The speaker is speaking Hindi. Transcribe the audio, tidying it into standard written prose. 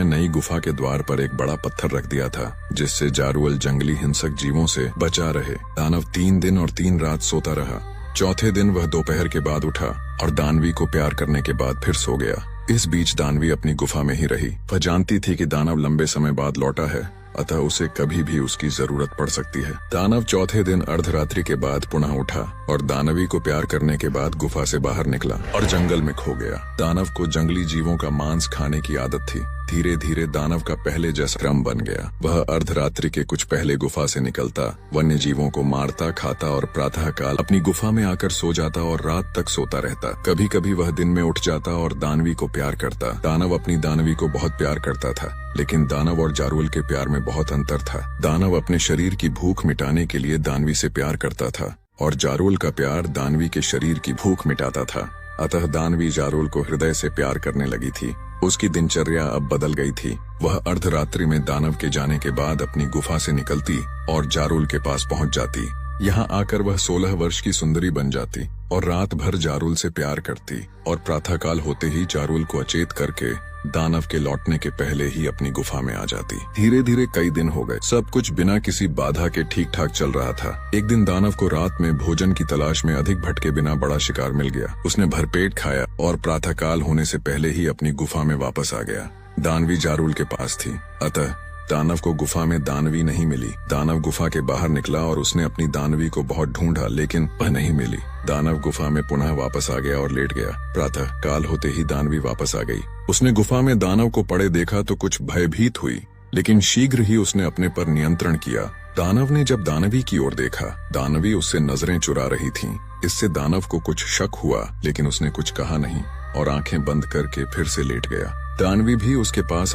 समय नई गुफा के द्वार पर एक बड़ा पत्थर रख दिया था, जिससे जारुअल जंगली हिंसक जीवों से बचा रहे। दानव 3 दिन और 3 रात सोता रहा। चौथे दिन वह दोपहर के बाद उठा और दानवी को प्यार करने के बाद फिर सो गया। इस बीच दानवी अपनी गुफा में ही रही। वह जानती थी कि दानव लंबे समय बाद लौटा है, अतः उसे कभी भी उसकी जरूरत पड़ सकती है। दानव चौथे दिन अर्धरात्रि के बाद पुनः उठा और दानवी को प्यार करने के बाद गुफा से बाहर निकला और जंगल में खो गया। दानव को जंगली जीवों का मांस खाने की आदत थी। धीरे धीरे दानव का पहले जैसा क्रम बन गया। वह अर्धरात्रि के कुछ पहले गुफा से निकलता, वन्य जीवों को मारता खाता और प्रातः काल अपनी गुफा में आकर सो जाता और रात तक सोता रहता। कभी कभी वह दिन में उठ जाता और दानवी को प्यार करता। दानव अपनी दानवी को बहुत प्यार करता था, लेकिन दानव और जारुल के प्यार में बहुत अंतर था। दानव अपने शरीर की भूख मिटाने के लिए दानवी से प्यार करता था और जारुल का प्यार दानवी के शरीर की भूख मिटाता था। अतः दानवी जारुल को हृदय से प्यार करने लगी थी। उसकी दिनचर्या अब बदल गई थी। वह अर्धरात्रि में दानव के जाने के बाद अपनी गुफा से निकलती और जारुल के पास पहुंच जाती। यहाँ आकर वह 16 वर्ष की सुंदरी बन जाती और रात भर जारुल से प्यार करती और प्रातःकाल होते ही जारुल को अचेत करके दानव के लौटने के पहले ही अपनी गुफा में आ जाती। धीरे धीरे कई दिन हो गए। सब कुछ बिना किसी बाधा के ठीक ठाक चल रहा था। एक दिन दानव को रात में भोजन की तलाश में अधिक भटके बिना बड़ा शिकार मिल गया। उसने भरपेट खाया और प्रातःकाल होने से पहले ही अपनी गुफा में वापस आ गया। दानवी जारुल के पास थी, अतः दानव को गुफा में दानवी नहीं मिली। दानव गुफा के बाहर निकला और उसने अपनी दानवी को बहुत ढूंढा, लेकिन वह नहीं मिली। दानव गुफा में पुनः वापस आ गया और लेट गया। प्रातः काल होते ही दानवी वापस आ गई। उसने गुफा में दानव को पड़े देखा तो कुछ भयभीत हुई, लेकिन शीघ्र ही उसने अपने पर नियंत्रण किया। दानव ने जब दानवी की ओर देखा, दानवी उससे नजरें चुरा रही थी। इससे दानव को कुछ शक हुआ, लेकिन उसने कुछ कहा नहीं और आंखें बंद करके फिर से लेट गया। दानवी भी उसके पास